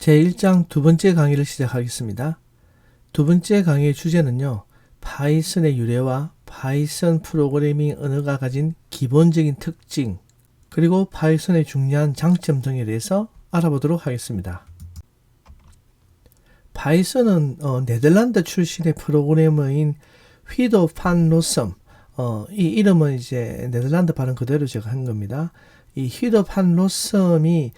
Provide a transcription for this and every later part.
제1장 두 번째 강의를 시작하겠습니다. 두 번째 강의의 주제는요, 파이썬의 유래와 파이썬 프로그래밍 언어가 가진 기본적인 특징, 그리고 파이썬의 중요한 장점 등에 대해서 알아보도록 하겠습니다. 파이썬은 네덜란드 출신의 프로그래머인 휘도 판 로섬, 이 이름은 이제 네덜란드 발음 그대로 제가 한 겁니다. 이 휘도 판 로섬이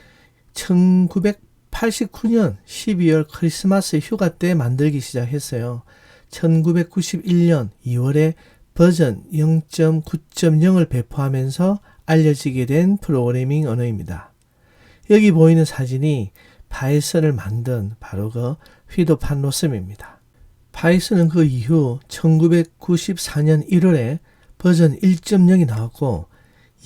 1989년 12월 크리스마스 휴가 때 만들기 시작했어요. 1991년 2월에 버전 0.9.0을 배포하면서 알려지게 된 프로그래밍 언어입니다. 여기 보이는 사진이 파이썬을 만든 바로 그 휘도 판 로섬입니다. 파이썬은 그 이후 1994년 1월에 버전 1.0이 나왔고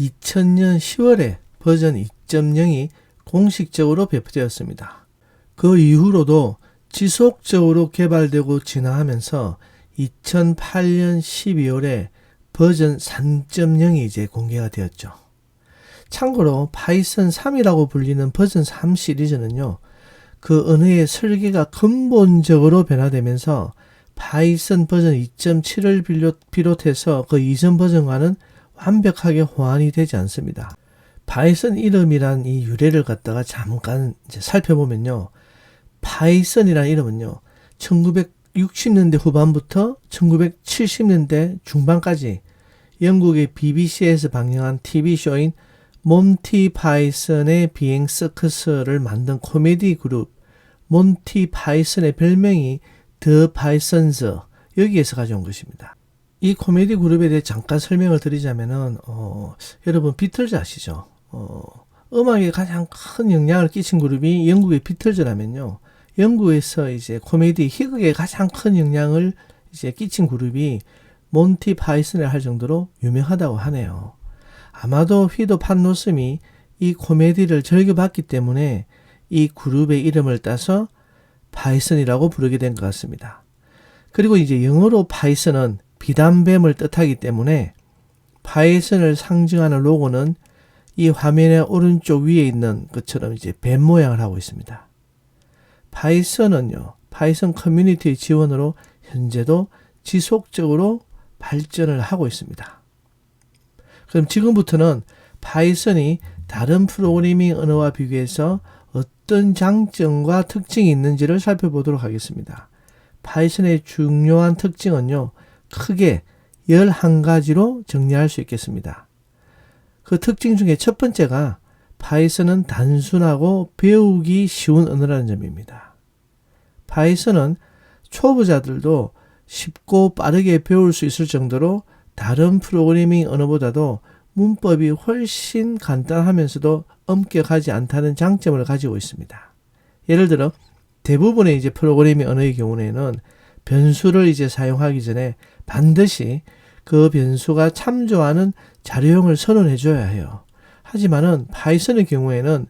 2000년 10월에 버전 2.0이 공식적으로 배포되었습니다. 그 이후로도 지속적으로 개발되고 진화하면서 2008년 12월에 버전 3.0이 이제 공개가 되었죠. 참고로 파이썬 3이라고 불리는 버전 3 시리즈는요, 그 언어의 설계가 근본적으로 변화되면서 파이썬 버전 2.7을 비롯해서 그 이전 버전과는 완벽하게 호환이 되지 않습니다. 파이썬 이름이란 이 유래를 갖다가 잠깐 이제 살펴보면요, 파이썬이라는 이름은요, 1960년대 후반부터 1970년대 중반까지 영국의 BBC에서 방영한 TV쇼인 몬티 파이썬의 비행 서커스를 만든 코미디 그룹 몬티 파이썬의 별명이 더 파이썬즈, 여기에서 가져온 것입니다. 이 코미디 그룹에 대해 잠깐 설명을 드리자면은 여러분 비틀즈 아시죠? 음악에 가장 큰 영향을 끼친 그룹이 영국의 비틀즈라면요, 영국에서 이제 코미디 희극에 가장 큰 영향을 이제 끼친 그룹이 몬티 파이썬을 할 정도로 유명하다고 하네요. 아마도 휘도 판 로섬이 이 코미디를 즐겨봤기 때문에 이 그룹의 이름을 따서 파이썬이라고 부르게 된 것 같습니다. 그리고 이제 영어로 파이썬은 비단뱀을 뜻하기 때문에 파이썬을 상징하는 로고는 이 화면의 오른쪽 위에 있는 것처럼 이제 뱀 모양을 하고 있습니다. 파이썬은요, 파이썬 커뮤니티의 지원으로 현재도 지속적으로 발전을 하고 있습니다. 그럼 지금부터는 파이썬이 다른 프로그래밍 언어와 비교해서 어떤 장점과 특징이 있는지를 살펴보도록 하겠습니다. 파이썬의 중요한 특징은요, 크게 11가지로 정리할 수 있겠습니다. 그 특징 중에 첫 번째가 파이썬은 단순하고 배우기 쉬운 언어라는 점입니다. 파이썬은 초보자들도 쉽고 빠르게 배울 수 있을 정도로 다른 프로그래밍 언어보다도 문법이 훨씬 간단하면서도 엄격하지 않다는 장점을 가지고 있습니다. 예를 들어 대부분의 이제 프로그래밍 언어의 경우에는 변수를 이제 사용하기 전에 반드시 그 변수가 참조하는 자료형을 선언해 줘야 해요. 하지만은 파이썬의 경우에는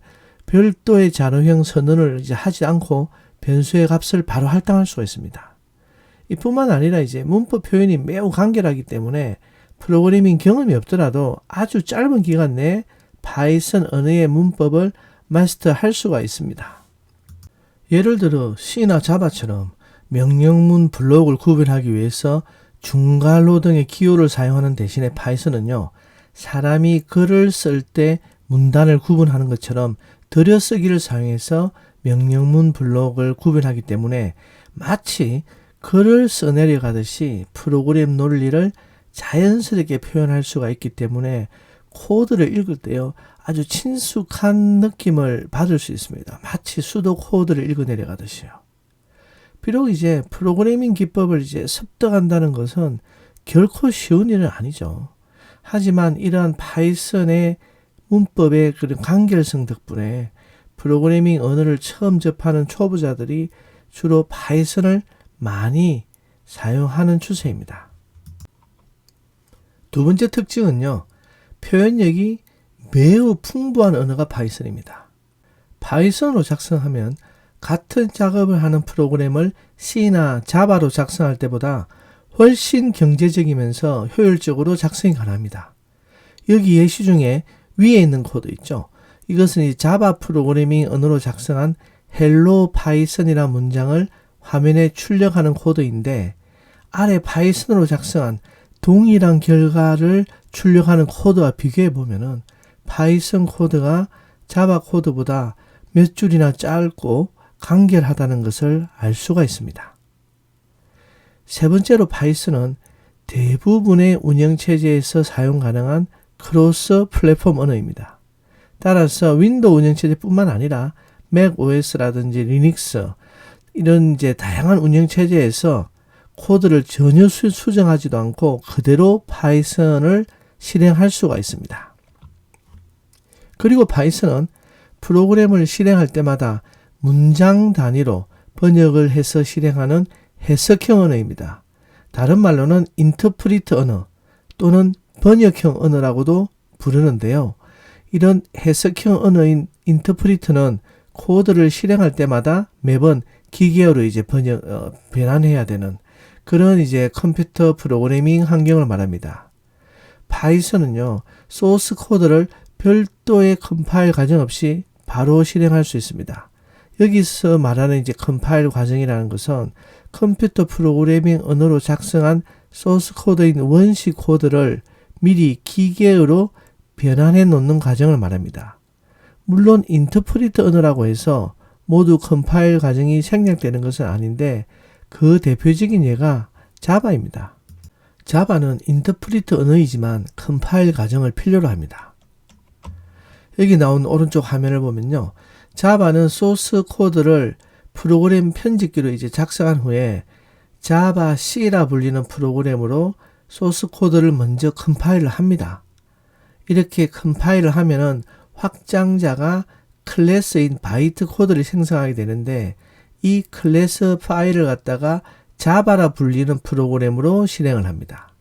별도의 자료형 선언을 이제 하지 않고 변수의 값을 바로 할당할 수가 있습니다. 이뿐만 아니라 이제 문법 표현이 매우 간결하기 때문에 프로그래밍 경험이 없더라도 아주 짧은 기간 내에 파이썬 언어의 문법을 마스터할 수가 있습니다. 예를 들어 C나 자바처럼 명령문 블록을 구별하기 위해서 중괄호 등의 기호를 사용하는 대신에 파이썬은요, 사람이 글을 쓸 때 문단을 구분하는 것처럼 들여쓰기를 사용해서 명령문 블록을 구별하기 때문에 마치 글을 써내려 가듯이 프로그램 논리를 자연스럽게 표현할 수가 있기 때문에 코드를 읽을 때요, 아주 친숙한 느낌을 받을 수 있습니다. 마치 수도 코드를 읽어내려 가듯이요. 비록 이제 프로그래밍 기법을 이제 습득한다는 것은 결코 쉬운 일은 아니죠. 하지만 이러한 파이썬의 문법의 그런 간결성 덕분에 프로그래밍 언어를 처음 접하는 초보자들이 주로 파이썬을 많이 사용하는 추세입니다. 두 번째 특징은요, 표현력이 매우 풍부한 언어가 파이썬입니다. 파이썬으로 작성하면 같은 작업을 하는 프로그램을 C나 자바로 작성할 때보다 훨씬 경제적이면서 효율적으로 작성이 가능합니다. 여기 예시 중에 위에 있는 코드 있죠. 이것은 이 자바 프로그래밍 언어로 작성한 hello python이라는 문장을 화면에 출력하는 코드인데 아래 파이썬으로 작성한 동일한 결과를 출력하는 코드와 비교해 보면은 파이썬 코드가 자바 코드보다 몇 줄이나 짧고 간결하다는 것을 알 수가 있습니다. 세 번째로 파이썬은 대부분의 운영체제에서 사용 가능한 크로스 플랫폼 언어입니다. 따라서 윈도우 운영체제뿐만 아니라 맥 OS라든지 리눅스 이런 이제 다양한 운영체제에서 코드를 전혀 수정하지도 않고 그대로 파이썬을 실행할 수가 있습니다. 그리고 파이썬은 프로그램을 실행할 때마다 문장 단위로 번역을 해서 실행하는 해석형 언어입니다. 다른 말로는 인터프리트 언어 또는 번역형 언어라고도 부르는데요. 이런 해석형 언어인 인터프리트는 코드를 실행할 때마다 매번 기계어로 이제 변환해야 되는 그런 이제 컴퓨터 프로그래밍 환경을 말합니다. 파이썬은요, 소스 코드를 별도의 컴파일 과정 없이 바로 실행할 수 있습니다. 여기서 말하는 이제 컴파일 과정이라는 것은 컴퓨터 프로그래밍 언어로 작성한 소스 코드인 원시 코드를 미리 기계어로 변환해 놓는 과정을 말합니다. 물론 인터프리트 언어라고 해서 모두 컴파일 과정이 생략되는 것은 아닌데 그 대표적인 예가 자바입니다. 자바는 인터프리트 언어이지만 컴파일 과정을 필요로 합니다. 여기 나온 오른쪽 화면을 보면요. 자바는 소스 코드를 프로그램 편집기로 이제 작성한 후에 자바 C라 불리는 프로그램으로 소스 코드를 먼저 컴파일을 합니다. 이렇게 컴파일을 하면은 확장자가 클래스인 바이트 코드를 생성하게 되는데 이 클래스 파일을 갖다가 자바라 불리는 프로그램으로 실행을 합니다.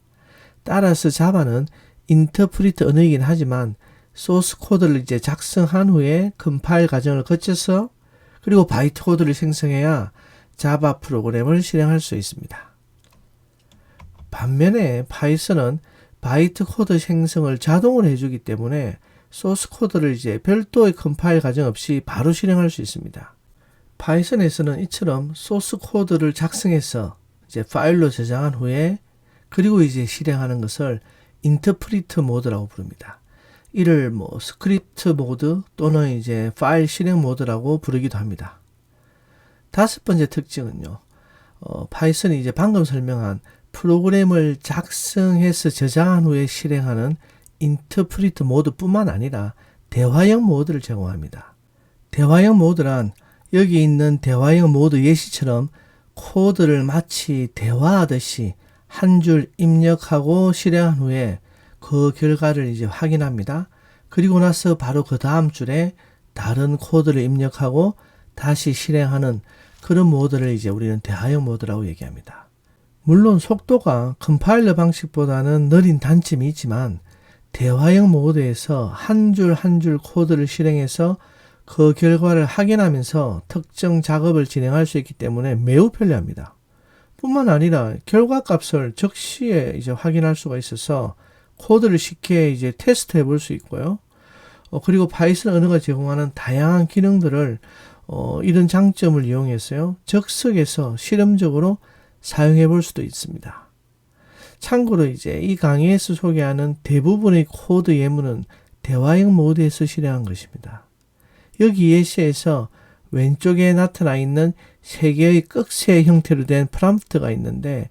따라서 자바는 인터프리트 언어이긴 하지만 소스 코드를 이제 작성한 후에 컴파일 과정을 거쳐서 그리고 바이트 코드를 생성해야 자바 프로그램을 실행할 수 있습니다. 반면에 파이썬은 바이트 코드 생성을 자동으로 해주기 때문에 소스 코드를 이제 별도의 컴파일 과정 없이 바로 실행할 수 있습니다. 파이썬에서는 이처럼 소스 코드를 작성해서 이제 파일로 저장한 후에 그리고 이제 실행하는 것을 인터프리트 모드라고 부릅니다. 이를 스크립트 모드 또는 이제 파일 실행 모드라고 부르기도 합니다. 다섯 번째 특징은요. 파이썬이 이제 방금 설명한 프로그램을 작성해서 저장한 후에 실행하는 인터프리트 모드뿐만 아니라 대화형 모드를 제공합니다. 대화형 모드란 여기 있는 대화형 모드 예시처럼 코드를 마치 대화하듯이 한 줄 입력하고 실행한 후에 그 결과를 이제 확인합니다. 그리고 나서 바로 그 다음 줄에 다른 코드를 입력하고 다시 실행하는 그런 모드를 이제 우리는 대화형 모드라고 얘기합니다. 물론 속도가 컴파일러 방식보다는 느린 단점이 있지만 대화형 모드에서 한 줄 한 줄 코드를 실행해서 그 결과를 확인하면서 특정 작업을 진행할 수 있기 때문에 매우 편리합니다. 뿐만 아니라 결과값을 즉시에 이제 확인할 수가 있어서 코드를 쉽게 이제 테스트해 볼 수 있고요. 그리고 파이썬 언어가 제공하는 다양한 기능들을 이런 장점을 이용해서요. 즉석에서 실험적으로 사용해 볼 수도 있습니다. 참고로 이제 이 강의에서 소개하는 대부분의 코드 예문은 대화형 모드에서 실행한 것입니다. 여기 예시에서 왼쪽에 나타나 있는 3개의 꺽쇠 형태로 된 프롬프트가 있는데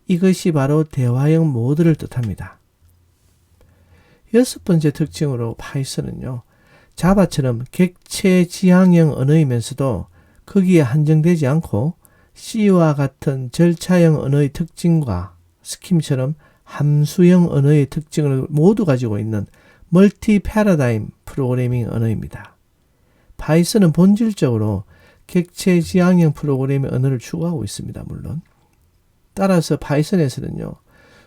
이것이 바로 대화형 모드를 뜻합니다. 여섯 번째 특징으로 파이썬은요. 자바처럼 객체 지향형 언어이면서도 거기에 한정되지 않고 C와 같은 절차형 언어의 특징과 스킴처럼 함수형 언어의 특징을 모두 가지고 있는 멀티 패러다임 프로그래밍 언어입니다. 파이썬은 본질적으로 객체 지향형 프로그래밍 언어를 추구하고 있습니다. 물론. 따라서 파이썬에서는요.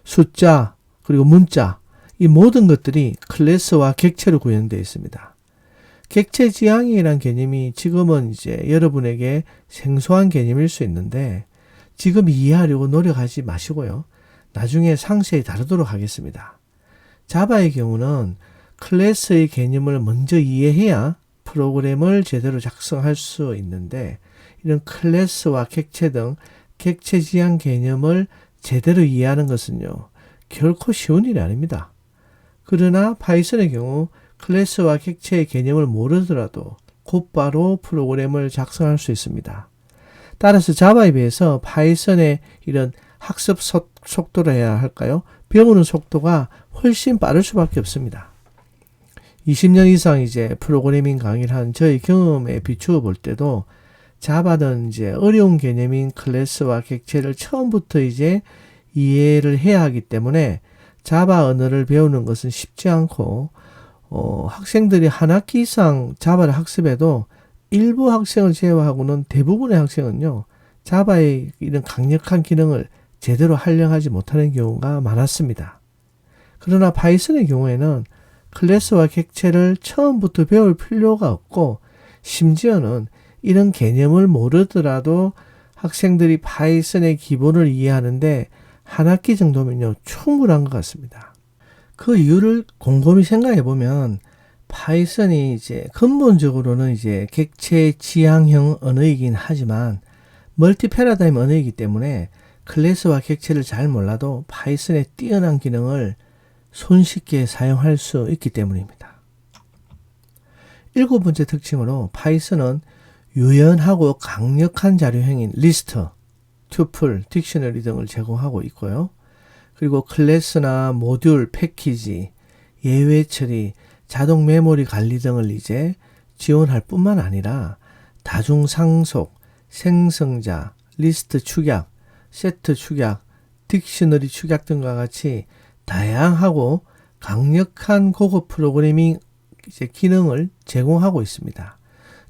숫자 그리고 문자 이 모든 것들이 클래스와 객체로 구현되어 있습니다. 객체 지향이라는 개념이 지금은 이제 여러분에게 생소한 개념일 수 있는데 지금 이해하려고 노력하지 마시고요. 나중에 상세히 다루도록 하겠습니다. 자바의 경우는 클래스의 개념을 먼저 이해해야 프로그램을 제대로 작성할 수 있는데 이런 클래스와 객체 등 객체 지향 개념을 제대로 이해하는 것은요, 결코 쉬운 일이 아닙니다. 그러나 파이썬의 경우 클래스와 객체의 개념을 모르더라도 곧바로 프로그램을 작성할 수 있습니다. 따라서 자바에 비해서 파이썬의 이런 학습 속도라 해야 할까요? 배우는 속도가 훨씬 빠를 수밖에 없습니다. 20년 이상 이제 프로그래밍 강의를 한 저의 경험에 비추어 볼 때도 자바는 이제 어려운 개념인 클래스와 객체를 처음부터 이제 이해를 해야 하기 때문에 자바 언어를 배우는 것은 쉽지 않고 학생들이 한 학기 이상 자바를 학습해도 일부 학생을 제외하고는 대부분의 학생은요, 자바의 이런 강력한 기능을 제대로 활용하지 못하는 경우가 많았습니다. 그러나 파이썬의 경우에는 클래스와 객체를 처음부터 배울 필요가 없고 심지어는 이런 개념을 모르더라도 학생들이 파이썬의 기본을 이해하는데 한 학기 정도면요, 충분한 것 같습니다. 그 이유를 곰곰이 생각해 보면 파이썬이 이제 근본적으로는 이제 객체 지향형 언어이긴 하지만 멀티 패러다임 언어이기 때문에 클래스와 객체를 잘 몰라도 파이썬의 뛰어난 기능을 손쉽게 사용할 수 있기 때문입니다. 7번째 특징으로 파이썬은 유연하고 강력한 자료형인 리스트, 튜플, 딕셔너리 등을 제공하고 있고요. 그리고 클래스나 모듈, 패키지, 예외 처리, 자동 메모리 관리 등을 이제 지원할 뿐만 아니라 다중 상속, 생성자, 리스트 축약, 세트 축약, 딕셔너리 축약 등과 같이 다양하고 강력한 고급 프로그래밍 이제 기능을 제공하고 있습니다.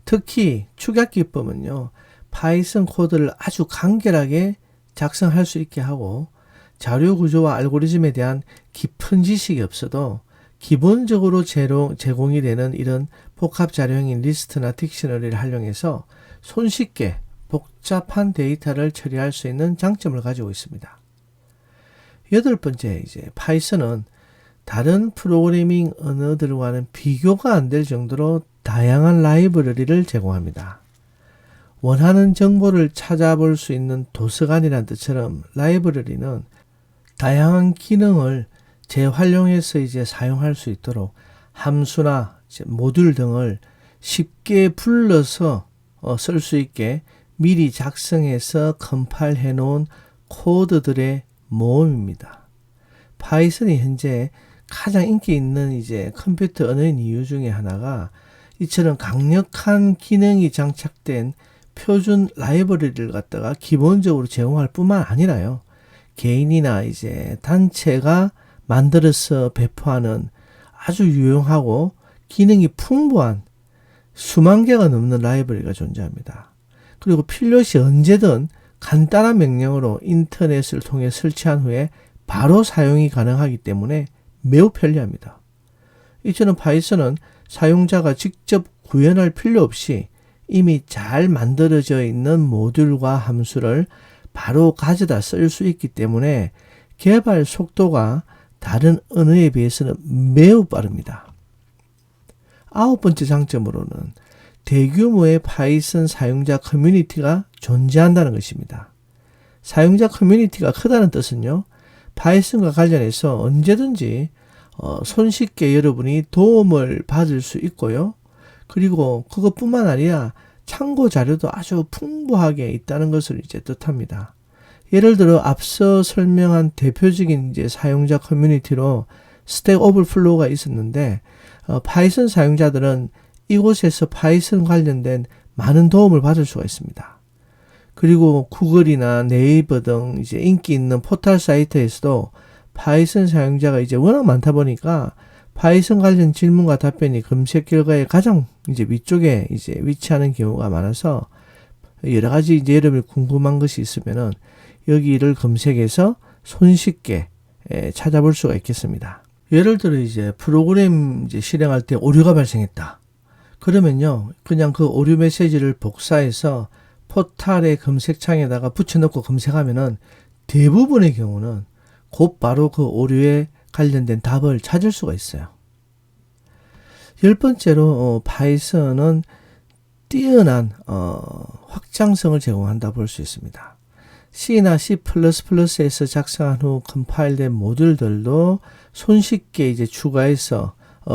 특히 축약 기법은요, 파이썬 코드를 아주 간결하게 작성할 수 있게 하고 자료 구조와 알고리즘에 대한 깊은 지식이 없어도 기본적으로 제공이 되는 이런 복합 자료형인 리스트나 딕셔너리를 활용해서 손쉽게 복잡한 데이터를 처리할 수 있는 장점을 가지고 있습니다. 8번째, 이제 파이썬은 다른 프로그래밍 언어들과는 비교가 안 될 정도로 다양한 라이브러리를 제공합니다. 원하는 정보를 찾아볼 수 있는 도서관이란 뜻처럼 라이브러리는 다양한 기능을 재활용해서 이제 사용할 수 있도록 함수나 이제 모듈 등을 쉽게 불러서 쓸 수 있게 미리 작성해서 컴파일해 놓은 코드들의 모음입니다. 파이썬이 현재 가장 인기 있는 이제 컴퓨터 언어인 이유 중에 하나가 이처럼 강력한 기능이 장착된 표준 라이브러리를 갖다가 기본적으로 제공할 뿐만 아니라요, 개인이나 이제 단체가 만들어서 배포하는 아주 유용하고 기능이 풍부한 수만 개가 넘는 라이브러리가 존재합니다. 그리고 필요시 언제든 간단한 명령으로 인터넷을 통해 설치한 후에 바로 사용이 가능하기 때문에 매우 편리합니다. 이처럼 파이썬은 사용자가 직접 구현할 필요 없이 이미 잘 만들어져 있는 모듈과 함수를 바로 가져다 쓸 수 있기 때문에 개발 속도가 다른 언어에 비해서는 매우 빠릅니다. 9번째 장점으로는 대규모의 파이썬 사용자 커뮤니티가 존재한다는 것입니다. 사용자 커뮤니티가 크다는 뜻은요, 파이썬과 관련해서 언제든지 손쉽게 여러분이 도움을 받을 수 있고요. 그리고 그것뿐만 아니라 참고 자료도 아주 풍부하게 있다는 것을 이제 뜻합니다. 예를 들어 앞서 설명한 대표적인 이제 사용자 커뮤니티로 스택 오버플로우가 있었는데 파이썬 사용자들은 이곳에서 파이썬 관련된 많은 도움을 받을 수가 있습니다. 그리고 구글이나 네이버 등 이제 인기 있는 포털 사이트에서도 파이썬 사용자가 이제 워낙 많다 보니까 파이썬 관련 질문과 답변이 검색 결과에 가장 이제 위쪽에 이제 위치하는 경우가 많아서 여러 가지 이제 여러분이 궁금한 것이 있으면은 여기를 검색해서 손쉽게 찾아볼 수가 있겠습니다. 예를 들어 이제 프로그램 이제 실행할 때 오류가 발생했다. 그러면요, 그냥 그 오류 메시지를 복사해서 포탈의 검색창에다가 붙여넣고 검색하면은 대부분의 경우는 곧바로 그 오류에 관련된 답을 찾을 수가 있어요. 10번째로 파이썬은 뛰어난 확장성을 제공한다 볼 수 있습니다. C나 C++에서 작성한 후 컴파일된 모듈들도 손쉽게 이제 추가해서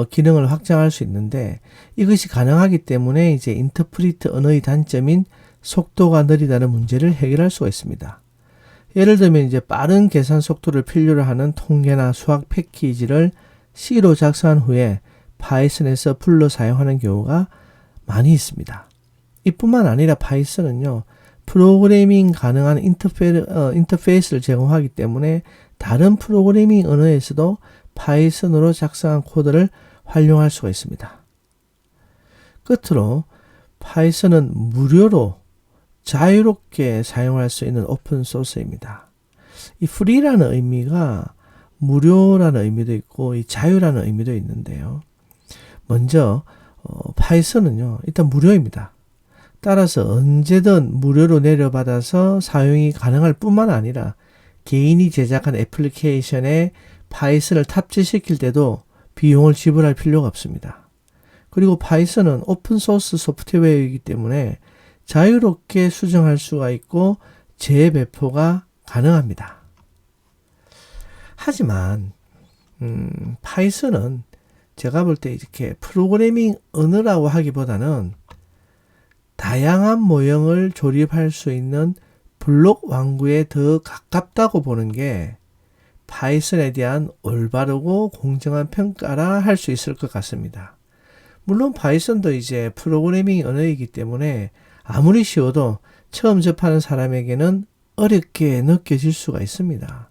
기능을 확장할 수 있는데, 이것이 가능하기 때문에 이제 인터프리트 언어의 단점인 속도가 느리다는 문제를 해결할 수가 있습니다. 예를 들면 이제 빠른 계산 속도를 필요로 하는 통계나 수학 패키지를 C로 작성한 후에 파이썬에서 불러 사용하는 경우가 많이 있습니다. 이뿐만 아니라 파이썬은요, 프로그래밍 가능한 인터페이스를 제공하기 때문에 다른 프로그래밍 언어에서도 파이썬으로 작성한 코드를 활용할 수가 있습니다. 끝으로 파이썬은 무료로 자유롭게 사용할 수 있는 오픈소스입니다. 이 free라는 의미가 무료라는 의미도 있고 이 자유라는 의미도 있는데요. 먼저 파이썬은요, 일단 무료입니다. 따라서 언제든 무료로 내려받아서 사용이 가능할 뿐만 아니라 개인이 제작한 애플리케이션에 파이썬을 탑재시킬 때도 비용을 지불할 필요가 없습니다. 그리고 파이썬은 오픈소스 소프트웨어이기 때문에 자유롭게 수정할 수가 있고 재배포가 가능합니다. 하지만 파이썬은 제가 볼 때 이렇게 프로그래밍 언어라고 하기보다는 다양한 모형을 조립할 수 있는 블록 완구에 더 가깝다고 보는 게 파이썬에 대한 올바르고 공정한 평가라 할 수 있을 것 같습니다. 물론 파이썬도 이제 프로그래밍 언어이기 때문에 아무리 쉬워도 처음 접하는 사람에게는 어렵게 느껴질 수가 있습니다.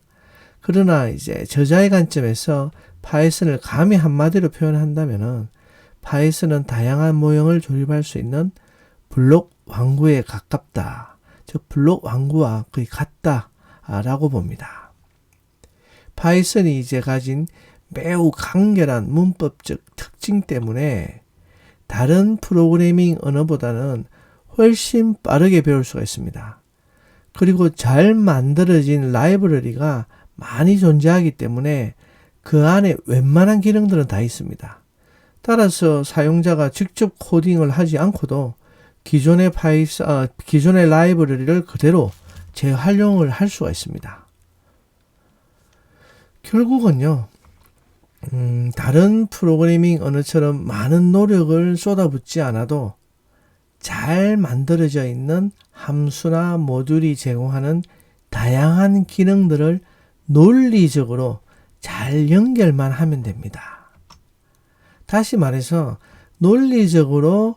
그러나 이제 저자의 관점에서 파이썬을 감히 한마디로 표현한다면은 파이썬은 다양한 모형을 조립할 수 있는 블록 완구에 가깝다. 즉 블록 완구와 거의 같다라고 봅니다. 파이썬이 이제 가진 매우 간결한 문법적 특징 때문에 다른 프로그래밍 언어보다는 훨씬 빠르게 배울 수가 있습니다. 그리고 잘 만들어진 라이브러리가 많이 존재하기 때문에 그 안에 웬만한 기능들은 다 있습니다. 따라서 사용자가 직접 코딩을 하지 않고도 기존의 라이브러리를 그대로 재활용을 할 수가 있습니다. 결국은요, 다른 프로그래밍 언어처럼 많은 노력을 쏟아붓지 않아도 잘 만들어져 있는 함수나 모듈이 제공하는 다양한 기능들을 논리적으로 잘 연결만 하면 됩니다. 다시 말해서 논리적으로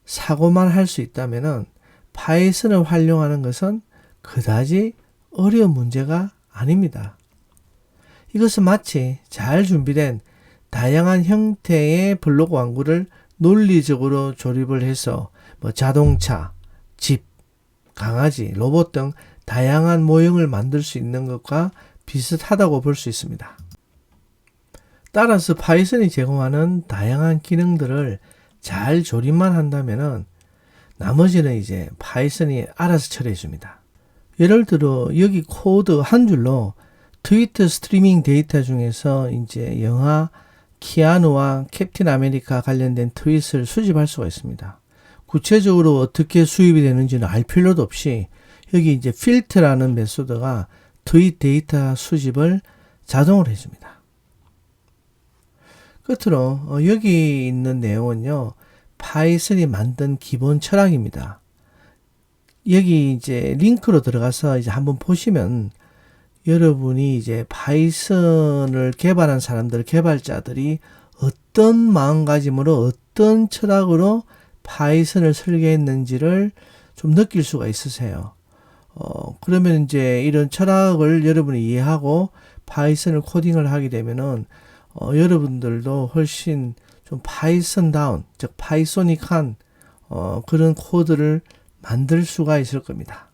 사고만 할 수 있다면 파이썬을 활용하는 것은 그다지 어려운 문제가 아닙니다. 이것은 마치 잘 준비된 다양한 형태의 블록 완구를 논리적으로 조립을 해서 자동차, 집, 강아지, 로봇 등 다양한 모형을 만들 수 있는 것과 비슷하다고 볼 수 있습니다. 따라서 파이썬이 제공하는 다양한 기능들을 잘 조립만 한다면은 나머지는 이제 파이썬이 알아서 처리해 줍니다. 예를 들어 여기 코드 한 줄로 트위터 스트리밍 데이터 중에서 이제 영화 키아누와 캡틴 아메리카 관련된 트윗을 수집할 수가 있습니다. 구체적으로 어떻게 수입이 되는지는 알 필요도 없이 여기 이제 필터라는 메소드가 트윗 데이터 수집을 자동으로 해줍니다. 끝으로 여기 있는 내용은요, 파이썬이 만든 기본 철학입니다. 여기 이제 링크로 들어가서 이제 한번 보시면 여러분이 이제 파이썬을 개발한 사람들, 개발자들이 어떤 마음가짐으로 어떤 철학으로 파이썬을 설계했는지를 좀 느낄 수가 있으세요. 그러면 이제 이런 철학을 여러분이 이해하고 파이썬을 코딩을 하게 되면은 여러분들도 훨씬 좀 파이썬다운, 즉 파이소닉한 그런 코드를 만들 수가 있을 겁니다.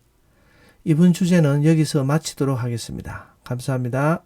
이번 주제는 여기서 마치도록 하겠습니다. 감사합니다.